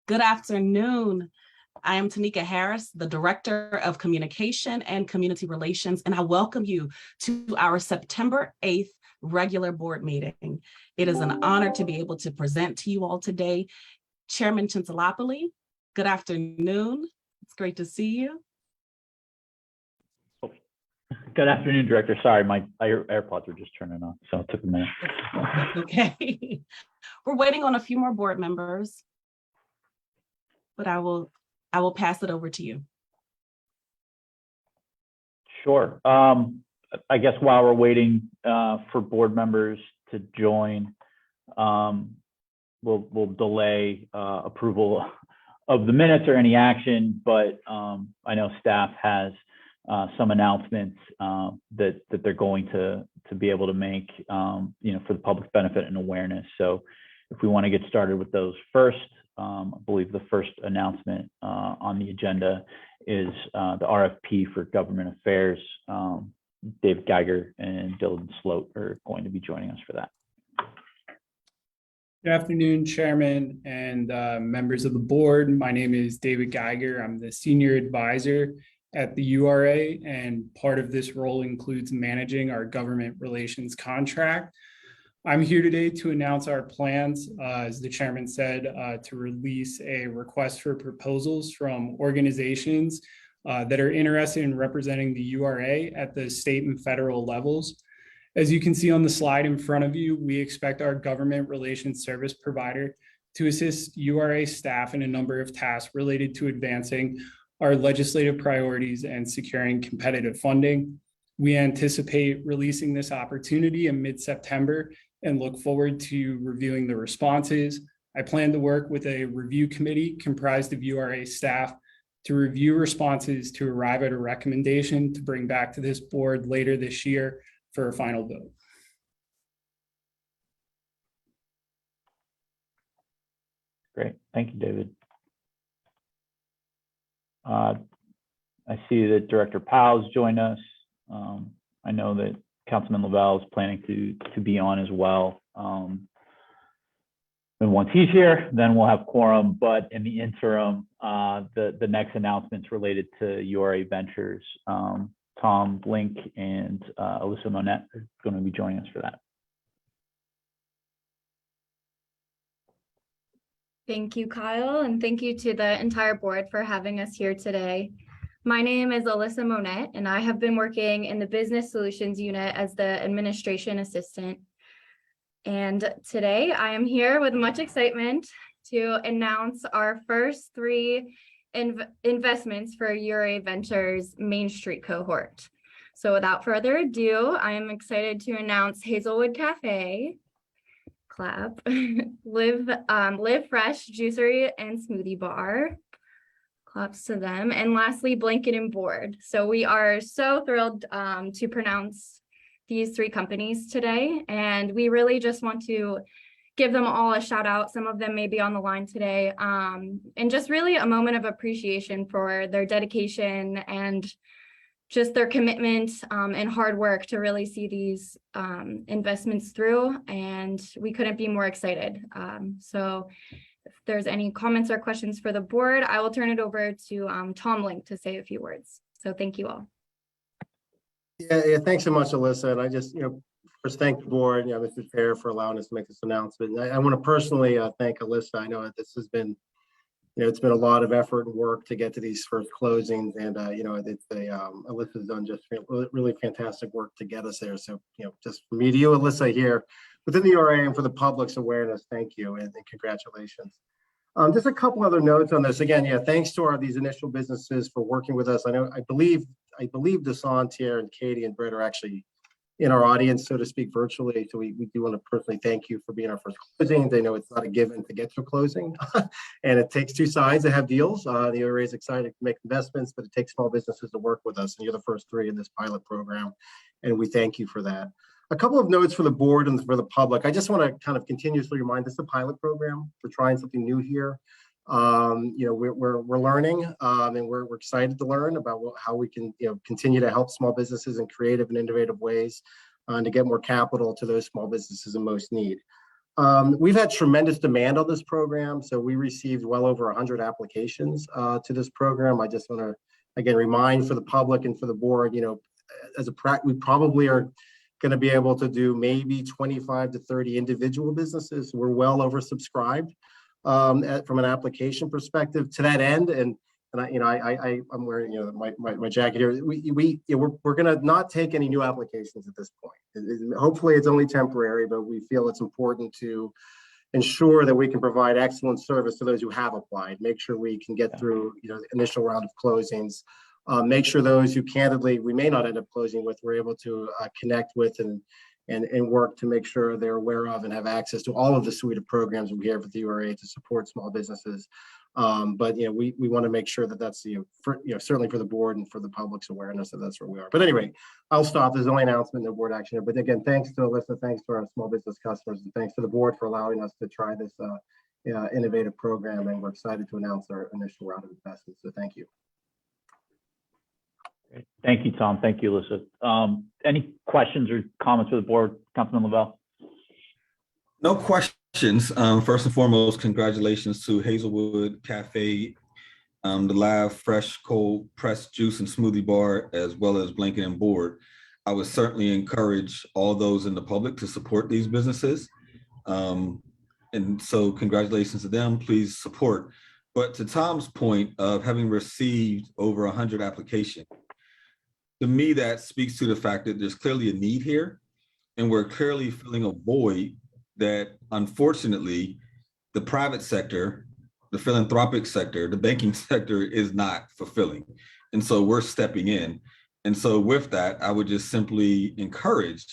Good afternoon. I am Tanika Harris, the Director of Communication and Community Relations, and I welcome you to our September 8th regular board meeting. It is an honor to be able to present to you all today. Chairman Chintalopoulos, good afternoon. It's great to see you. Good afternoon, Director. Sorry, my AirPods were just turning on, so it took a minute. Okay. We're waiting on a few more board members, but I will pass it over to you. Sure. I guess while we're waiting for board members to join, we'll delay approval of the minutes or any action, but I know staff has some announcements that they're going to be able to make, for the public's benefit and awareness. So if we want to get started with those first, I believe the first announcement on the agenda is the RFP for government affairs. David Geiger and Dylan Sloat are going to be joining us for that. Good afternoon, Chairman and members of the board. My name is David Geiger. I'm the Senior Advisor at the URA, and part of this role includes managing our government relations contract. I'm here today to announce our plans, as the chairman said, to release a request for proposals from organizations that are interested in representing the URA at the state and federal levels. As you can see on the slide in front of you, we expect our government relations service provider to assist URA staff in a number of tasks related to advancing our legislative priorities and securing competitive funding. We anticipate releasing this opportunity in mid-September and look forward to reviewing the responses. I plan to work with a review committee comprised of URA staff to review responses to arrive at a recommendation to bring back to this board later this year for a final vote. Great, thank you, David. I see that Director Powell's joined us. I know that Councilman Lavelle is planning to be on as well. And once he's here, then we'll have quorum. But in the interim, the next announcements related to URA Ventures, Tom Blink and Alyssa Monette are going to be joining us for that. Thank you, Kyle, and thank you to the entire board for having us here today. My name is Alyssa Monette, and I have been working in the Business Solutions Unit as the Administration Assistant. And today I am here with much excitement to announce our first three investments for URA Ventures Main Street cohort. So without further ado, I am excited to announce Hazelwood Cafe, clap, Live Fresh Juicery and Smoothie Bar, claps to them, and lastly Blanket and Board. So we are so thrilled to pronounce these three companies today, and we really just want to give them all a shout out. Some of them may be on the line today, and just really a moment of appreciation for their dedication and just their commitment and hard work to really see these investments through, and we couldn't be more excited. So if there's any comments or questions for the board, I will turn it over to Tom Link to say a few words. So thank you all. Yeah, thanks so much, Alyssa. And I just, first thank the board, Mr. Chair, for allowing us to make this announcement. I want to personally thank Alyssa. I know that this has been, it's been a lot of effort and work to get to these first closings, and Alyssa's done just really fantastic work to get us there. So, just from me to you, Alyssa, here within the URA and for the public's awareness, thank you and congratulations. Just a couple other notes on this. Again, thanks to these initial businesses for working with us. I believe Desant here and Katie and Brett are actually in our audience, so to speak, virtually. So we do want to personally thank you for being our first closing. They know it's not a given to get to a closing, and it takes two sides to have deals. The URA is excited to make investments, but it takes small businesses to work with us, and you're the first three in this pilot program, and we thank you for that. A couple of notes for the board and for the public. I just want to kind of continuously remind, this is a pilot program. We're trying something new here. We're learning, and we're excited to learn about how we can continue to help small businesses in creative and innovative ways, and to get more capital to those small businesses in most need. We've had tremendous demand on this program, so we received well over 100 applications to this program. I just want to, again, remind for the public and for the board, as a practice, we probably are going to be able to do maybe 25 to 30 individual businesses. We're well oversubscribed from an application perspective to that end. And I'm wearing my jacket here. We're going to not take any new applications at this point. Hopefully it's only temporary, but we feel it's important to ensure that we can provide excellent service to those who have applied. Make sure we can get through the initial round of closings. Make sure those who candidly we may not end up closing with, we're able to connect with and work to make sure they're aware of and have access to all of the suite of programs we have at the URA to support small businesses. But we want to make sure that that's certainly for the board and for the public's awareness that that's where we are. But anyway, I'll stop. There's only announcement, no board action. But again, thanks to Alyssa, thanks to our small business customers, and thanks to the board for allowing us to try this innovative program. And we're excited to announce our initial round of investments. So thank you. Great. Thank you, Tom. Thank you, Alyssa. Any questions or comments for the board, Councilman Lavelle? No questions. First and foremost, congratulations to Hazelwood Cafe, the live fresh cold pressed juice and smoothie bar, as well as Blanket and Board. I would certainly encourage all those in the public to support these businesses. And so congratulations to them, please support. But to Tom's point of having received over 100 applications, to me, that speaks to the fact that there's clearly a need here, and we're clearly filling a void that unfortunately the private sector, the philanthropic sector, the banking sector is not fulfilling. And so we're stepping in. And so with that, I would just simply encourage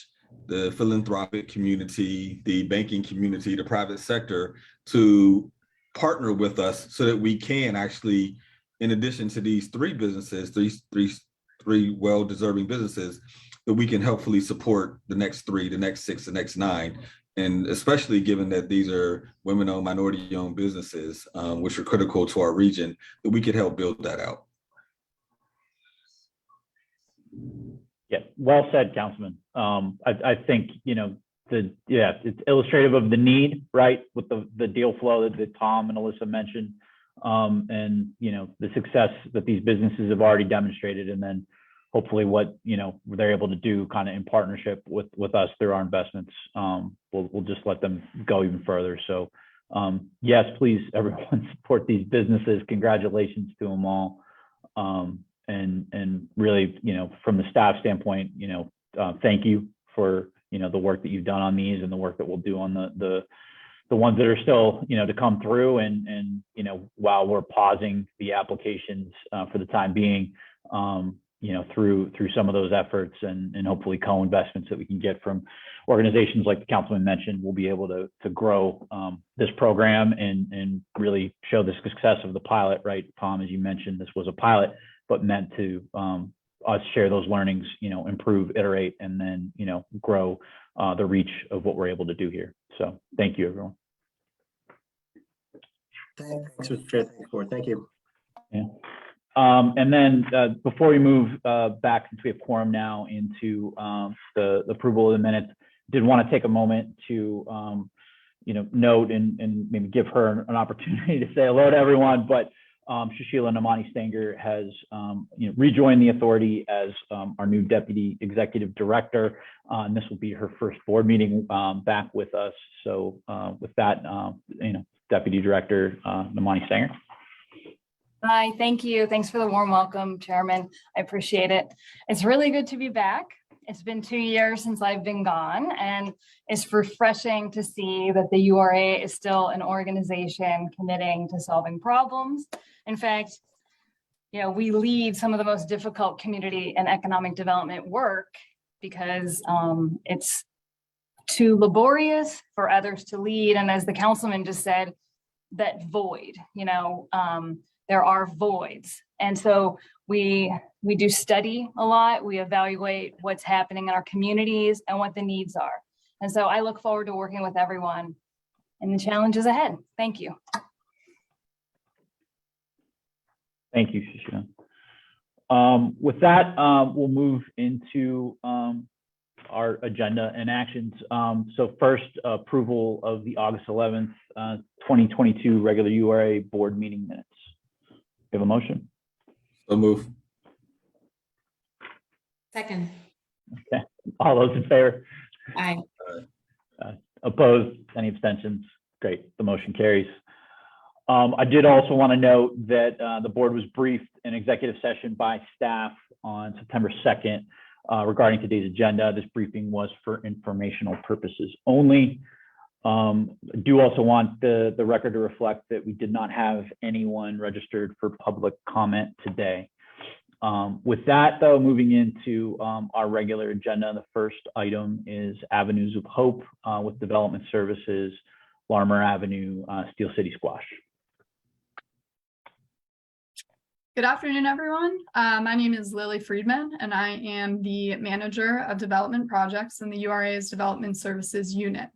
the philanthropic community, the banking community, the private sector to partner with us so that we can actually, in addition to these three businesses, three well-deserving businesses, that we can helpfully support the next three, the next six, the next nine. And especially given that these are women-owned, minority-owned businesses, which are critical to our region, that we could help build that out. Yeah, well said, Councilman. I think it's illustrative of the need, right, with the deal flow that Tom and Alyssa mentioned, and the success that these businesses have already demonstrated, and then hopefully what they're able to do kind of in partnership with us through our investments. We'll just let them go even further. So yes, please everyone support these businesses. Congratulations to them all. And really, from the staff standpoint, thank you for the work that you've done on these and the work that we'll do on the ones that are still to come through. And while we're pausing the applications for the time being, through some of those efforts and hopefully co-investments that we can get from organizations like the councilman mentioned, we'll be able to grow this program and really show the success of the pilot, right? Tom, as you mentioned, this was a pilot, but meant to us share those learnings, improve, iterate, and then, grow the reach of what we're able to do here. So thank you, everyone. Thanks, Mr. Chair. Thank you. Yeah. And then before we move back, since we have quorum now, into the approval of the minutes, did want to take a moment to note and maybe give her an opportunity to say hello to everyone. But Sushila Namani Stanger has rejoined the authority as our new Deputy Executive Director, and this will be her first board meeting back with us. So with that, Deputy Director Namani Stanger. Hi, thank you. Thanks for the warm welcome, Chairman. I appreciate it. It's really good to be back. It's been 2 years since I've been gone, and it's refreshing to see that the URA is still an organization committing to solving problems. In fact, we lead some of the most difficult community and economic development work because it's too laborious for others to lead. And as the councilman just said, that void, there are voids. And so we do study a lot. We evaluate what's happening in our communities and what the needs are. And so I look forward to working with everyone in the challenges ahead. Thank you. Thank you, Sushila. With that, we'll move into our agenda and actions. So first, approval of the August 11th, 2022 regular URA board meeting minutes. We have a motion. So move. Second. Okay. All those in favor? Aye. Opposed? Any abstentions? Great. The motion carries. I did also want to note that the board was briefed in executive session by staff on September 2nd regarding today's agenda. This briefing was for informational purposes only. I do also want the record to reflect that we did not have anyone registered for public comment today. With that, though, moving into our regular agenda, the first item is Avenues of Hope with Development Services, Larimer Avenue, Steel City Squash. Good afternoon, everyone. My name is Lily Friedman, and I am the Manager of Development Projects in the URA's Development Services Unit.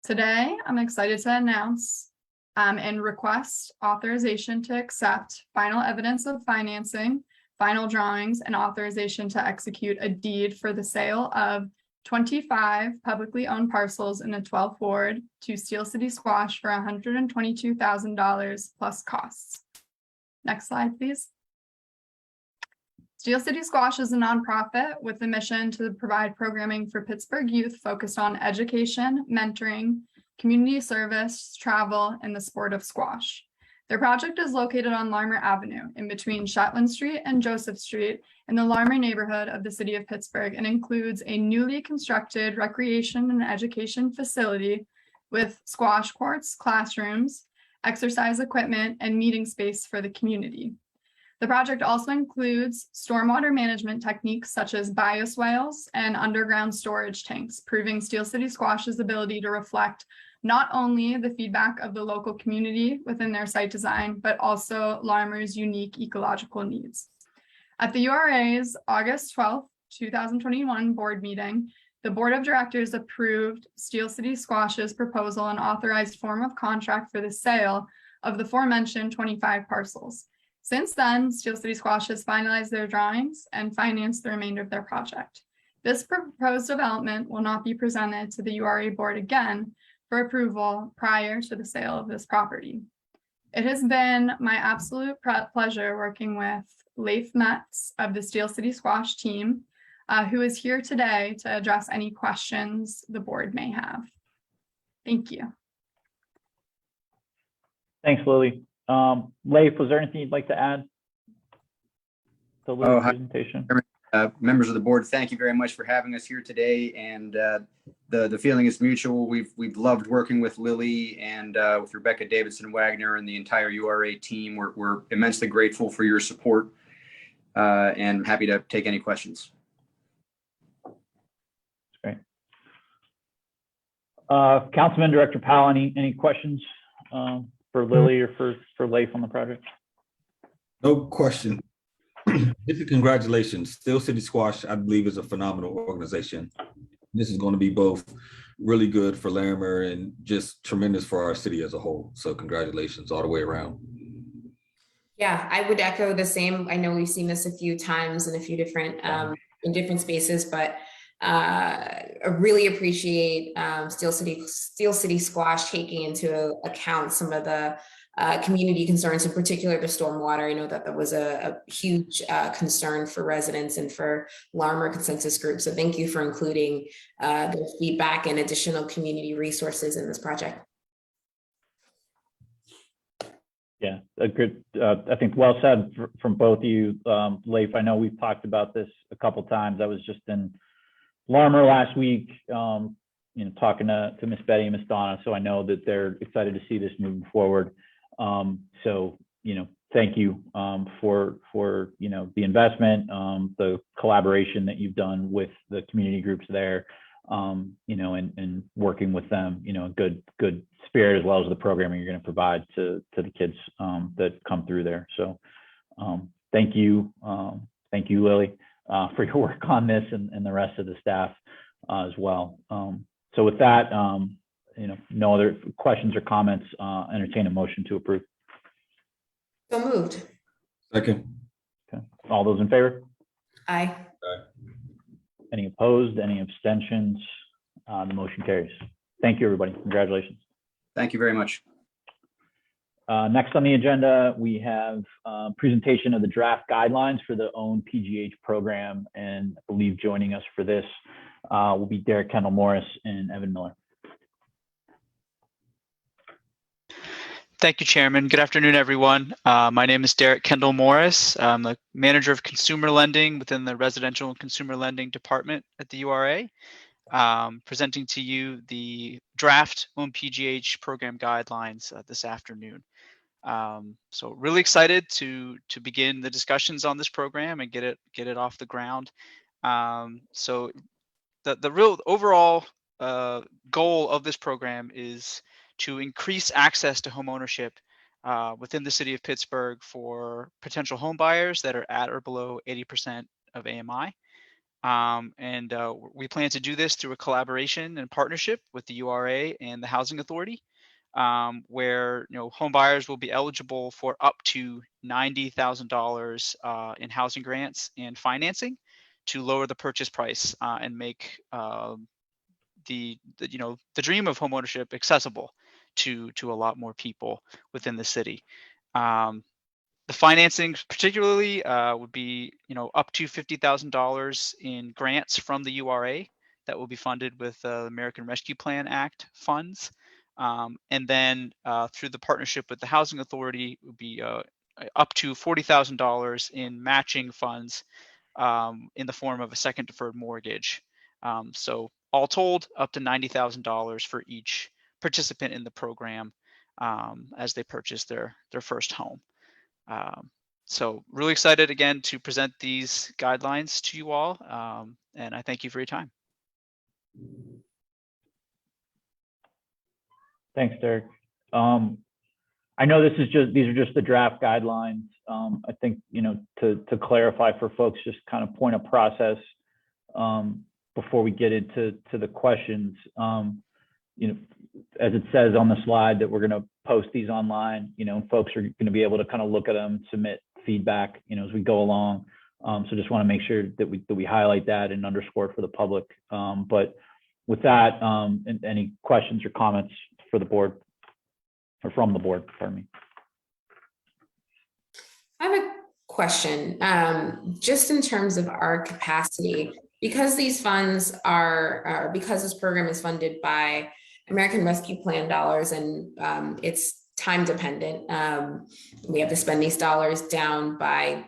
Today, I'm excited to announce and request authorization to accept final evidence of financing, final drawings, and authorization to execute a deed for the sale of 25 publicly owned parcels in the 12th Ward to Steel City Squash for $122,000 plus costs. Next slide, please. Steel City Squash is a nonprofit with a mission to provide programming for Pittsburgh youth focused on education, mentoring, community service, travel, and the sport of squash. Their project is located on Larimer Avenue in between Shetland Street and Joseph Street in the Larimer neighborhood of the city of Pittsburgh, and includes a newly constructed recreation and education facility with squash courts, classrooms, exercise equipment, and meeting space for the community. The project also includes stormwater management techniques such as bioswales and underground storage tanks, proving Steel City Squash's ability to reflect not only the feedback of the local community within their site design, but also Larimer's unique ecological needs. At the URA's August 12th, 2021 board meeting, the board of directors approved Steel City Squash's proposal and authorized form of contract for the sale of the aforementioned 25 parcels. Since then, Steel City Squash has finalized their drawings and financed the remainder of their project. This proposed development will not be presented to the URA board again for approval prior to the sale of this property. It has been my absolute pleasure working with Leif Metz of the Steel City Squash team, who is here today to address any questions the board may have. Thank you. Thanks, Lily. Leif, was there anything you'd like to add to Lily's presentation? Members of the board, thank you very much for having us here today. And the feeling is mutual. We've loved working with Lily and with Rebecca Davidson Wagner and the entire URA team. We're immensely grateful for your support and happy to take any questions. Great. Councilman Director Powell, any questions for Lily or for Leif on the project? No question. This is congratulations. Steel City Squash, I believe, is a phenomenal organization. This is going to be both really good for Larimer and just tremendous for our city as a whole. So congratulations all the way around. Yeah, I would echo the same. I know we've seen this a few times in a few different in different spaces, but I really appreciate Steel City Squash taking into account some of the community concerns, in particular the stormwater. I know that was a huge concern for residents and for Larimer consensus groups. So thank you for including the feedback and additional community resources in this project. Yeah, a good, I think well said from both of you. Leif, I know we've talked about this a couple of times. I was just in Larimer last week, talking to Miss Betty and Miss Donna. So I know that they're excited to see this moving forward. Thank you for the investment, the collaboration that you've done with the community groups there, and working with them, good spirit, as well as the programming you're going to provide to the kids that come through there. So thank you, Lily, for your work on this and the rest of the staff as well. So with that, no other questions or comments, entertain a motion to approve. So moved. Second. Okay. All those in favor? Aye. Any opposed? Any abstentions? The motion carries. Thank you, everybody. Congratulations. Thank you very much. Next on the agenda, we have presentation of the draft guidelines for the OwnPGH program, and I believe joining us for this will be Derek Kendall Morris and Evan Miller. Thank you, Chairman. Good afternoon, everyone. My name is Derek Kendall Morris. I'm the Manager of Consumer Lending within the Residential and Consumer Lending Department at the URA. Presenting to you the draft OwnPGH program guidelines this afternoon. So really excited to begin the discussions on this program and get it off the ground. So the real overall goal of this program is to increase access to homeownership within the city of Pittsburgh for potential home buyers that are at or below 80% of AMI. We plan to do this through a collaboration and partnership with the URA and the Housing Authority, where home buyers will be eligible for up to $90,000 in housing grants and financing to lower the purchase price and make the dream of homeownership accessible to a lot more people within the city. The financing particularly would be up to $50,000 in grants from the URA that will be funded with the American Rescue Plan Act funds. And then through the partnership with the Housing Authority would be up to $40,000 in matching funds in the form of a second deferred mortgage. So all told, up to $90,000 for each participant in the program as they purchase their first home. So really excited again to present these guidelines to you all, and I thank you for your time. Thanks, Derek. I know these are just the draft guidelines. I think to clarify for folks, just kind of point of process before we get into the questions. As it says on the slide that we're going to post these online, folks are going to be able to kind of look at them, submit feedback, as we go along. So just want to make sure that we highlight that and underscore it for the public. But with that, any questions or comments for the board or from the board, pardon me. I have a question, just in terms of our capacity, because these funds because this program is funded by American Rescue Plan dollars and it's time dependent. We have to spend these dollars down by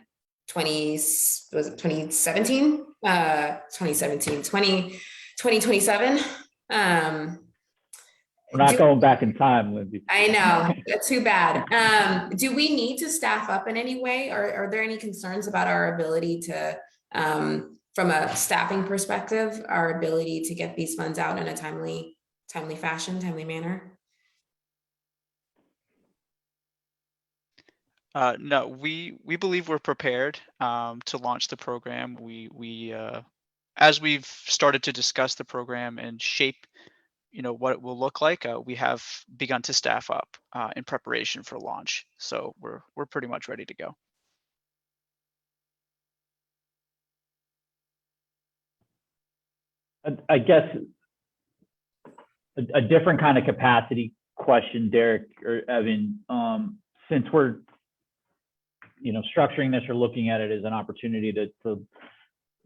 2027. We're not going back in time, Lindsay. I know, that's too bad. Do we need to staff up in any way? Or are there any concerns about our ability to, from a staffing perspective, our ability to get these funds out in a timely fashion, timely manner? No, we believe we're prepared to launch the program. We as we've started to discuss the program and shape what it will look like, we have begun to staff up in preparation for launch. So we're pretty much ready to go. I guess a different kind of capacity question, Derek or Evan, since we're structuring this or looking at it as an opportunity to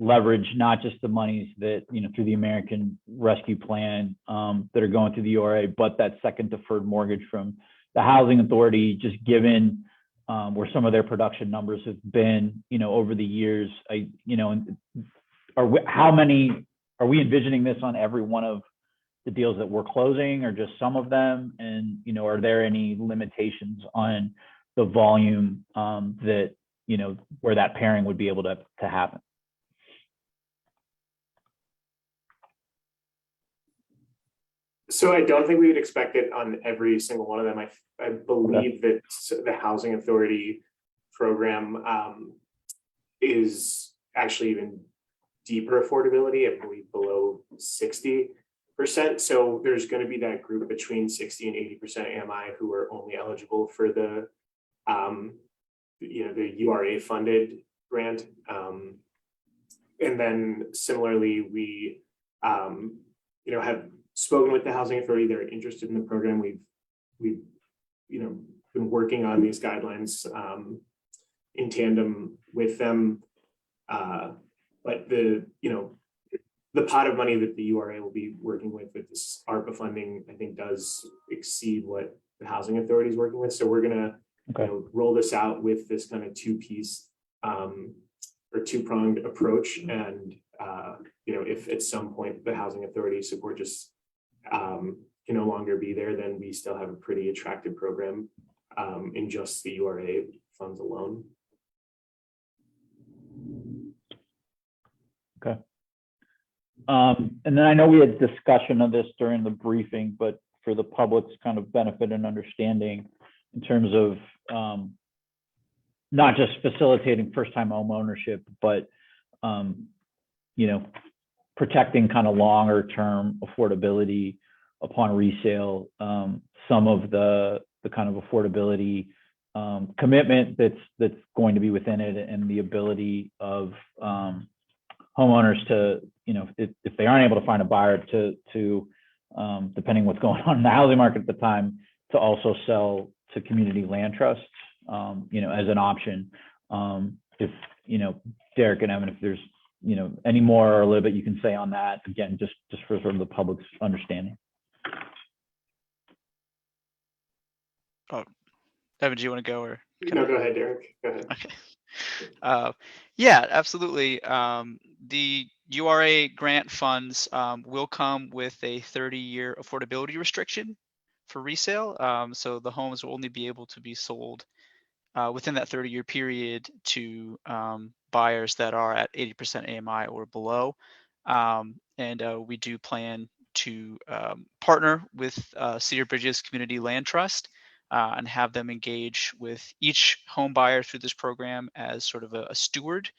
leverage not just the monies that through the American Rescue Plan that are going through the URA, but that second deferred mortgage from the Housing Authority, just given where some of their production numbers have been over the years. How many are we envisioning this on every one of the deals that we're closing, or just some of them? And are there any limitations on the volume that where that pairing would be able to happen? So I don't think we would expect it on every single one of them. I believe that the Housing Authority program is actually even deeper affordability, I believe below 60%. So there's going to be that group between 60 and 80% AMI who are only eligible for the the URA funded grant. And then similarly, we, have spoken with the housing authority. They're interested in the program. We've been working on these guidelines in tandem with them. But the pot of money that the URA will be working with this ARPA funding, I think, does exceed what the housing authority is working with. So we're gonna roll this out with this kind of two-piece or two-pronged approach. And if at some point the housing authority support just can no longer be there, then we still have a pretty attractive program in just the URA funds alone. Okay. And then I know we had discussion of this during the briefing, but for the public's kind of benefit and understanding in terms of not just facilitating first-time home ownership, but protecting kind of longer-term affordability upon resale. Some of the kind of affordability commitment that's going to be within it, and the ability of homeowners to, if they aren't able to find a buyer, to depending what's going on in the housing market at the time, to also sell to community land trusts, as an option. If, Derek and Evan, if there's, any more or a little bit you can say on that, again, just for sort of the public's understanding. Oh, Evan, do you want to go, or? No, go ahead, Derek. Go ahead. Okay. Yeah, absolutely. The URA grant funds will come with a 30-year affordability restriction for resale. So the homes will only be able to be sold within that 30-year period to buyers that are at 80% AMI or below. And we do plan to partner with Cedar Bridges Community Land Trust and have them engage with each home buyer through this program as sort of a steward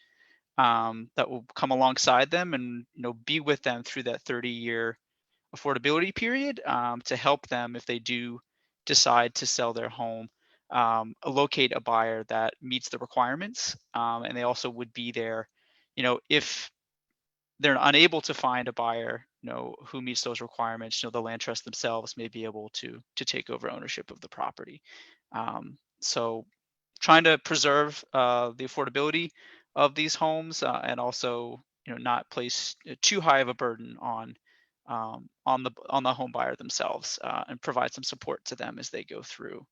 that will come alongside them and be with them through that 30-year affordability period to help them, if they do decide to sell their home, locate a buyer that meets the requirements. And they also would be there, if they're unable to find a buyer, who meets those requirements, the land trust themselves may be able to take over ownership of the property. So trying to preserve the affordability of these homes and also, not place too high of a burden on the home buyer themselves, and provide some support to them as they go through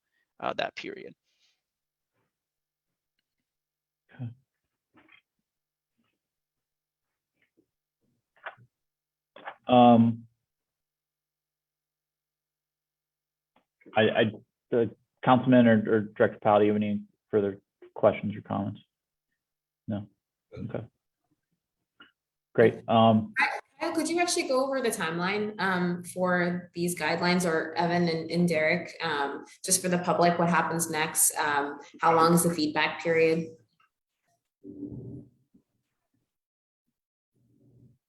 that period. The councilman or Director Powell, do you have any further questions or comments? No. Okay. Great. Kyle, could you actually go over the timeline for these guidelines, or Evan and Derek, just for the public, what happens next? How long is the feedback period?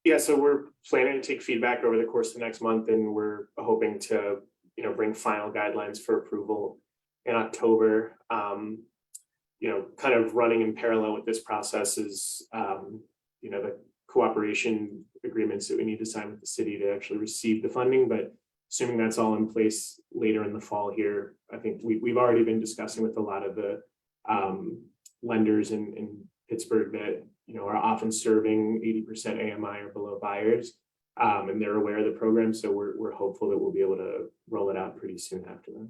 Yeah, so we're planning to take feedback over the course of the next month, and we're hoping to, bring final guidelines for approval in October. Kind of running in parallel with this process is, the cooperation agreements that we need to sign with the city to actually receive the funding. But assuming that's all in place later in the fall here, I think we've already been discussing with a lot of the lenders in Pittsburgh that are often serving 80% AMI or below buyers, and they're aware of the program. So we're hopeful that we'll be able to roll it out pretty soon after that.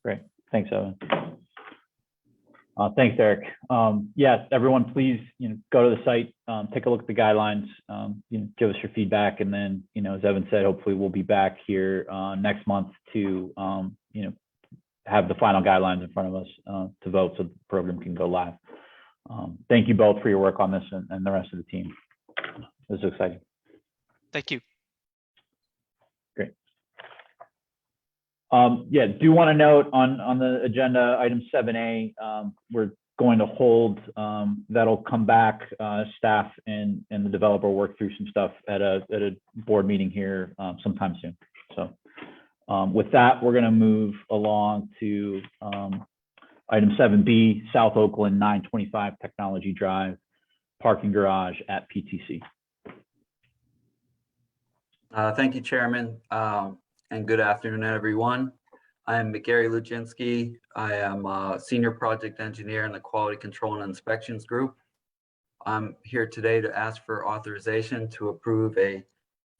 Great, thanks, Evan. Thanks, Derek. Yes, everyone, please, go to the site, take a look at the guidelines, give us your feedback, and then, as Evan said, hopefully we'll be back here next month to, have the final guidelines in front of us to vote, so the program can go live. Thank you both for your work on this, and the rest of the team. This is exciting. Thank you. Great. Yeah, do want to note on the agenda, item 7A, we're going to hold, that'll come back, staff and the developer work through some stuff at a board meeting here sometime soon. So with that, we're going to move along to Item 7B, South Oakland 925 Technology Drive, parking garage at PTC. Thank you, Chairman, and good afternoon, everyone. I am Gary Luczynski. I am a Senior Project Engineer in the Quality Control and Inspections Group. I'm here today to ask for authorization to approve a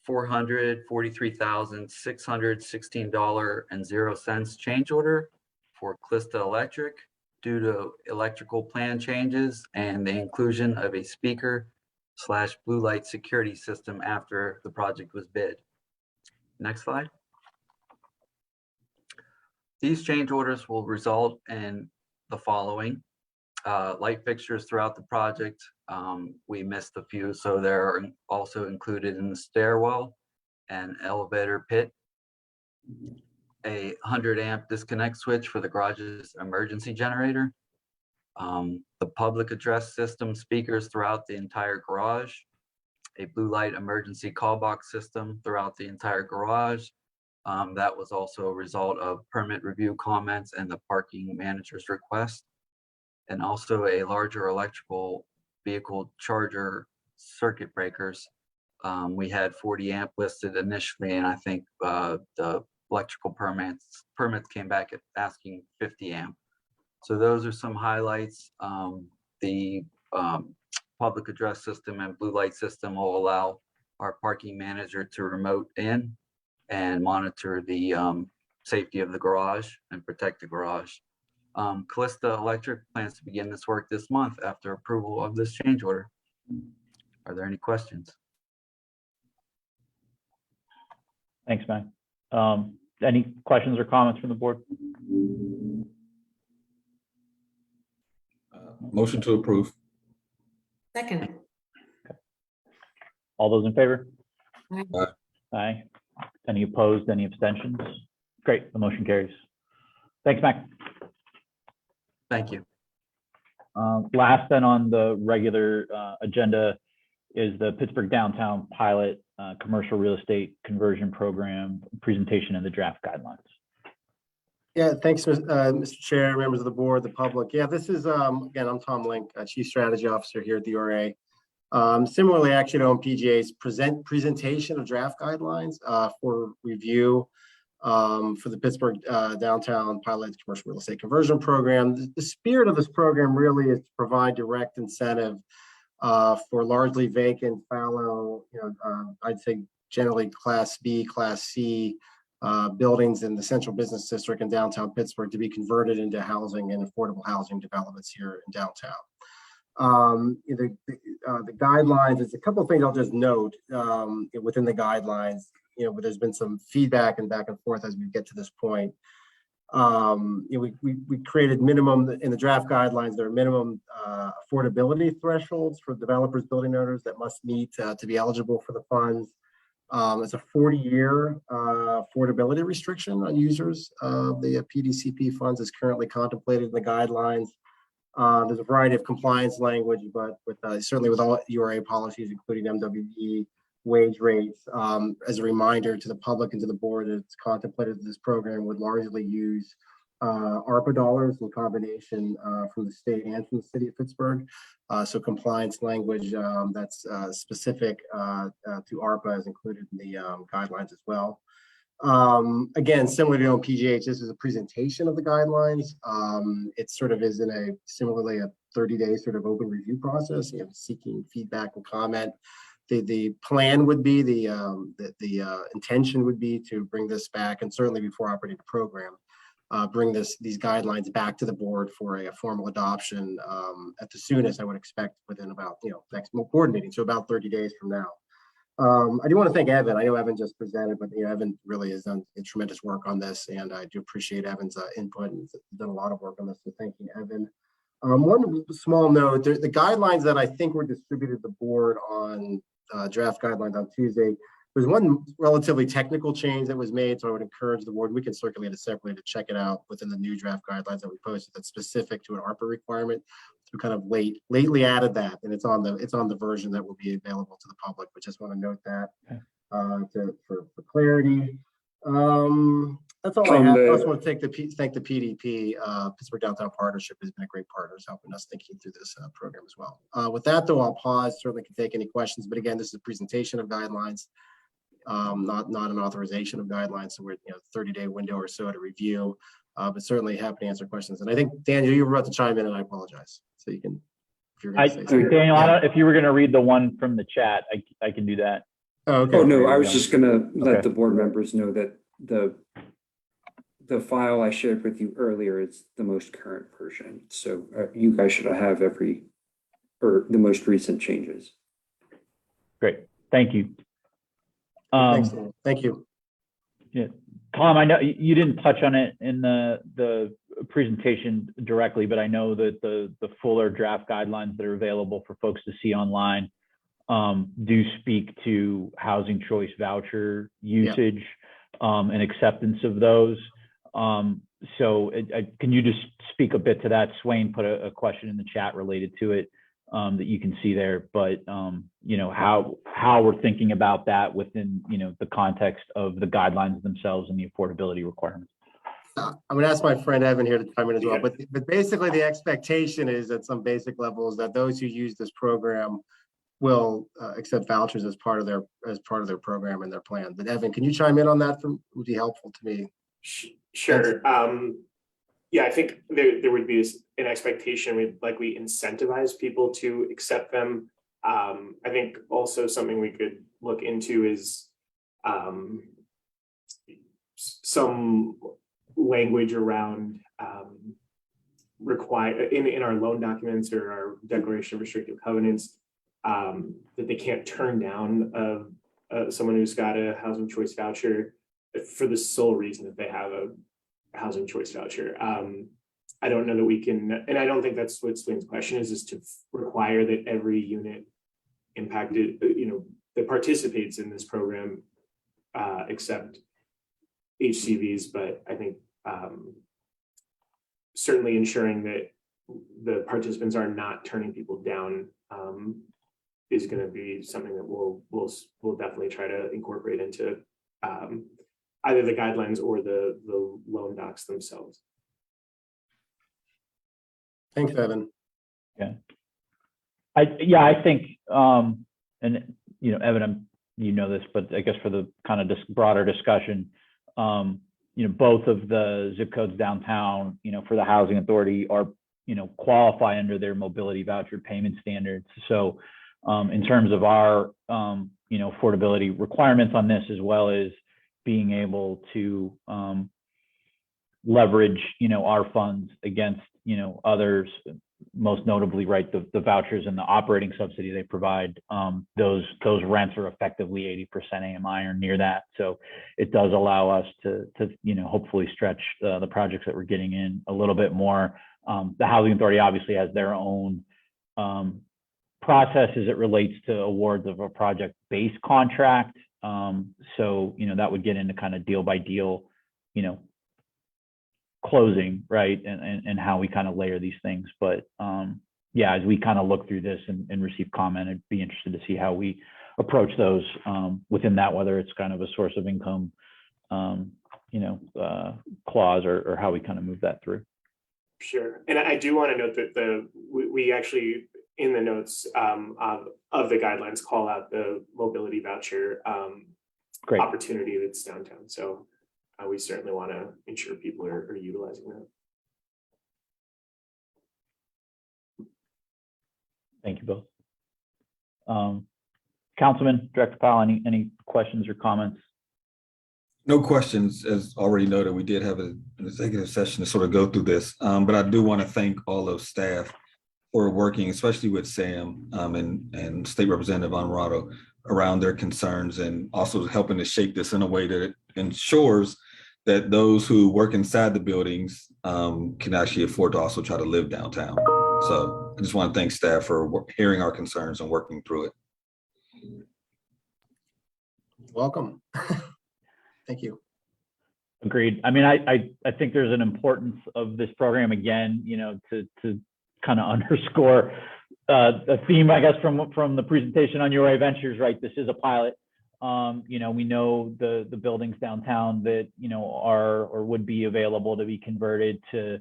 $443,616.00 change order for Calista Electric due to electrical plan changes and the inclusion of a speaker/blue light security system after the project was bid. Next slide. These change orders will result in the following. Light fixtures throughout the project. We missed a few, so they're also included in the stairwell and elevator pit. A 100-amp disconnect switch for the garage's emergency generator. The public address system speakers throughout the entire garage. A blue light emergency call box system throughout the entire garage. That was also a result of permit review comments and the parking manager's request. And also a larger electrical vehicle charger circuit breakers. We had 40 amp listed initially, and I think the electrical permits came back at asking 50 amp. So those are some highlights. The public address system and blue light system will allow our parking manager to remote in and monitor the safety of the garage and protect the garage. Calista Electric plans to begin this work this month after approval of this change order. Are there any questions? Thanks, Matt. Any questions or comments from the board? Motion to approve. Second. All those in favor? Aye. Aye. Any opposed, any abstentions? Great, the motion carries. Thanks, Mac. Thank you. Last then on the regular agenda is the Pittsburgh Downtown Pilot Commercial Real Estate Conversion Program presentation and the draft guidelines. Yeah, thanks, Mr. Chair, members of the board, the public. Yeah, this is, again, I'm Tom Link, Chief Strategy Officer here at the URA. Similarly, actually, to OwnPGH's presentation of draft guidelines for review for the Pittsburgh Downtown Pilot Commercial Real Estate Conversion Program. The spirit of this program really is to provide direct incentive for largely vacant, fallow, I'd say generally Class B, Class C buildings in the central business district in downtown Pittsburgh to be converted into housing and affordable housing developments here in downtown. The guidelines, there's a couple of things I'll just note within the guidelines. There's been some feedback and back and forth as we get to this point. We created minimum in the draft guidelines. There are minimum affordability thresholds for developers, building owners that must meet to be eligible for the funds. It's a 40-year affordability restriction on users of the PDCP funds is currently contemplated in the guidelines. There's a variety of compliance language, but with certainly with all URA policies, including MWE wage rates. As a reminder to the public and to the board, it's contemplated that this program would largely use ARPA dollars in combination from the state and from the city of Pittsburgh. So compliance language that's specific to ARPA is included in the guidelines as well. Again, similar to OwnPGH, this is a presentation of the guidelines. It sort of is in a similarly a 30-day sort of open review process, seeking feedback and comment. The plan would be, the intention would be to bring this back, and certainly before operating the program, bring these guidelines back to the board for a formal adoption at the soonest. I would expect within about next board meeting, so about 30 days from now. I do want to thank Evan. I know Evan just presented, but Evan really has done tremendous work on this, and I do appreciate Evan's input and done a lot of work on this. So thank you, Evan. One small note: the guidelines that I think were distributed to the board on draft guidelines on Tuesday. There's one relatively technical change that was made, so I would encourage the board. We can circulate it separately to check it out within the new draft guidelines that we posted. That's specific to an ARPA requirement. So we kind of lately added that, and it's on the version that will be available to the public. But just want to note that for clarity. That's all I have. I also want to thank the PDP, Pittsburgh Downtown Partnership has been a great partner helping us thinking through this program as well. With that though, I'll pause, certainly can take any questions, but again, this is a presentation of guidelines, not an authorization of guidelines. So we're 30-day window or so to review, but certainly happy to answer questions. And I think Daniel, you were about to chime in and I apologize. So you can, if you're going to say something. Daniel, I don't, if you were going to read the one from the chat, I can do that. Oh, okay. Oh, no, I was just going to let the board members know that the file I shared with you earlier is the most current version. So you guys should have the most recent changes. Great, thank you. Thanks, thank you. Yeah, Tom, I know you didn't touch on it in the presentation directly, but I know that the fuller draft guidelines that are available for folks to see online do speak to housing choice voucher usage and acceptance of those. So can you just speak a bit to that? Swain put a question in the chat related to it that you can see there, but how we're thinking about that within the context of the guidelines themselves and the affordability requirements. I'm going to ask my friend Evan here to chime in as well, but basically the expectation is at some basic levels that those who use this program will accept vouchers as part of their program and their plan. But Evan, can you chime in on that? Would be helpful to me. Sure. Yeah, I think there would be an expectation we'd likely incentivize people to accept them. I think also something we could look into is some language around require in our loan documents or our declaration of restrictive covenants that they can't turn down someone who's got a housing choice voucher for the sole reason that they have a housing choice voucher. I don't know that we can, and I don't think that's what Swain's question is to require that every unit impacted, that participates in this program accept HCVs, but I think certainly ensuring that the participants are not turning people down is going to be something that we'll definitely try to incorporate into either the guidelines or the loan docs themselves. Thanks, Evan. Yeah. I think, and Evan, this, but I guess for the kind of broader discussion, both of the zip codes downtown, for the housing authority are, qualify under their mobility voucher payment standards. So in terms of our, affordability requirements on this, as well as being able to leverage, our funds against, others, most notably, right, the vouchers and the operating subsidy they provide, those rents are effectively 80% AMI or near that. So it does allow us to hopefully stretch the projects that we're getting in a little bit more. The housing authority obviously has their own process as it relates to awards of a project-based contract. So, that would get into kind of deal by deal, closing, right, and how we kind of layer these things. But as we kind of look through this and receive comment, I'd be interested to see how we approach those within that, whether it's kind of a source of income, clause or how we kind of move that through. Sure. And I do want to note that we actually, in the notes of the guidelines, call out the mobility voucher opportunity that's downtown. So we certainly want to ensure people are utilizing that. Thank you both. Councilman, Director Powell, any questions or comments? No questions. As already noted, we did have an executive session to sort of go through this, but I do want to thank all of staff for working, especially with Sam and State Representative Honorado, around their concerns, and also helping to shape this in a way that it ensures that those who work inside the buildings can actually afford to also try to live downtown. So I just want to thank staff for hearing our concerns and working through it. Welcome. Thank you. Agreed. I mean, I think there's an importance of this program, again, to kind of underscore a theme, I guess, from the presentation on URA Ventures, right? This is a pilot. You know, we know the buildings downtown that, you know, are or would be available to be converted to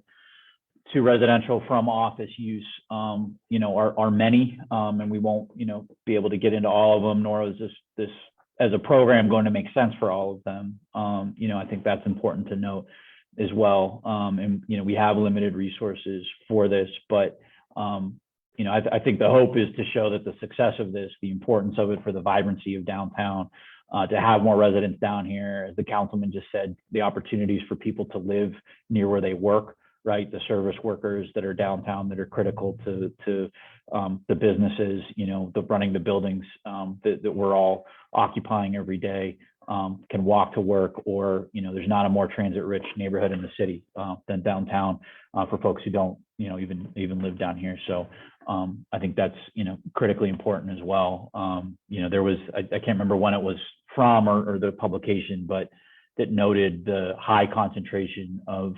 residential from office use, you know, are many, and we won't, you know, be able to get into all of them, nor is this as a program going to make sense for all of them. You know, I think that's important to note as well. And, you know, we have limited resources for this, but, you know, I think the hope is to show that the success of this, the importance of it for the vibrancy of downtown, to have more residents down here, as the councilman just said, the opportunities for people to live near where they work, right? The service workers that are downtown that are critical to the businesses, you know, the running the buildings that we're all occupying every day, can walk to work, or, you know, there's not a more transit rich neighborhood in the city than downtown for folks who don't, you know, even live down here. So I think that's, you know, critically important as well. You know, there was, I can't remember when it was from or the publication, but that noted the high concentration of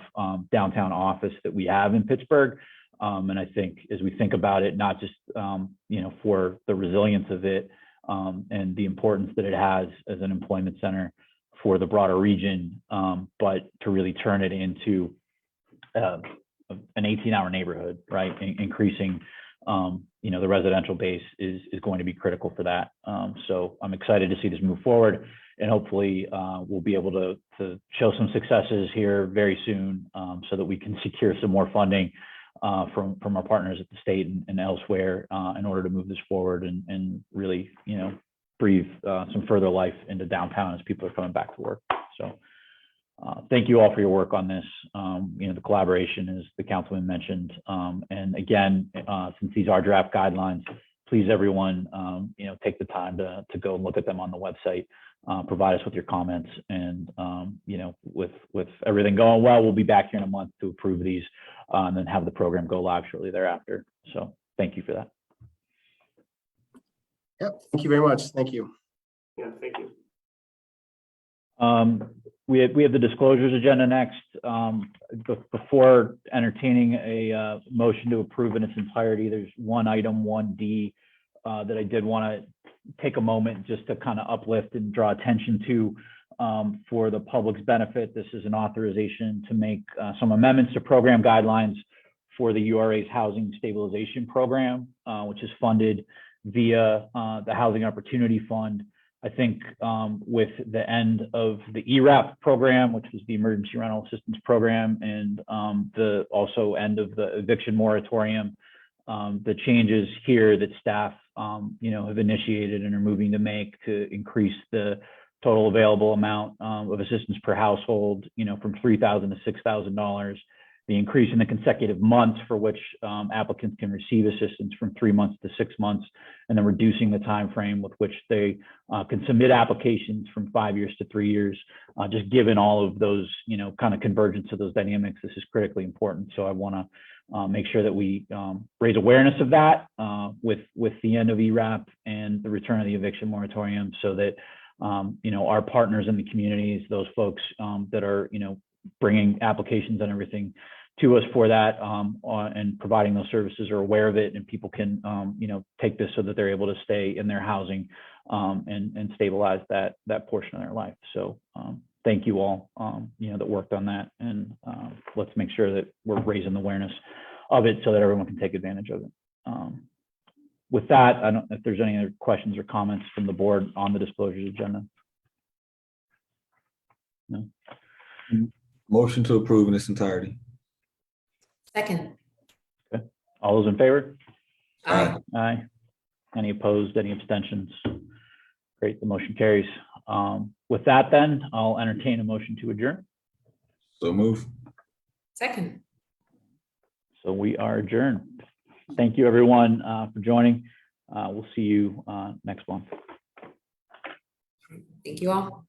downtown office that we have in Pittsburgh. And I think as we think about it, not just, you know, for the resilience of it and the importance that it has as an employment center for the broader region, but to really turn it into an 18-hour neighborhood, right? Increasing, you know, the residential base is going to be critical for that. So I'm excited to see this move forward. And hopefully we'll be able to show some successes here very soon, so that we can secure some more funding from our partners at the state and elsewhere in order to move this forward and really, you know, breathe some further life into downtown as people are coming back to work. So thank you all for your work on this. You know, the collaboration, as the councilman mentioned, and again, since these are draft guidelines, please everyone, you know, take the time to go and look at them on the website. Provide us with your comments, and you know, with everything going well, we'll be back here in a month to approve these and then have the program go live shortly thereafter. So thank you for that. Yep, thank you very much. Thank you. Yeah, thank you. We have the disclosures agenda next. Before entertaining a motion to approve in its entirety, there's one item, 1D, that I did want to take a moment just to kind of uplift and draw attention to for the public's benefit. This is an authorization to make some amendments to program guidelines for the URA's Housing Stabilization Program, which is funded via the Housing Opportunity Fund. I think with the end of the ERAP program, which was the Emergency Rental Assistance Program, and the also end of the eviction moratorium, the changes here that staff you know, have initiated and are moving to make to increase the total available amount of assistance per household, you know, from $3,000 to $6,000. The increase in the consecutive months for which applicants can receive assistance from 3 months to 6 months, and then reducing the time frame with which they can submit applications from 5 years to 3 years. Just given all of those, you know, kind of convergence of those dynamics, this is critically important. So I want to make sure that we raise awareness of that with the end of ERAP and the return of the eviction moratorium, so that you know, our partners in the communities, those folks that are, you know, bringing applications and everything to us for that and providing those services are aware of it, and people can you know, take this so that they're able to stay in their housing and stabilize that portion of their life. So thank you all you know, that worked on that, and let's make sure that we're raising the awareness of it so that everyone can take advantage of it. With that, I don't know if there's any other questions or comments from the board on the disclosures agenda. No. Motion to approve in its entirety. Second. Okay. All those in favor? Aye. Aye. Any opposed? Any abstentions? Great, the motion carries. With that, then I'll entertain a motion to adjourn. So move. Second. So we are adjourned. Thank you, everyone, for joining. We'll see you next month. Thank you all.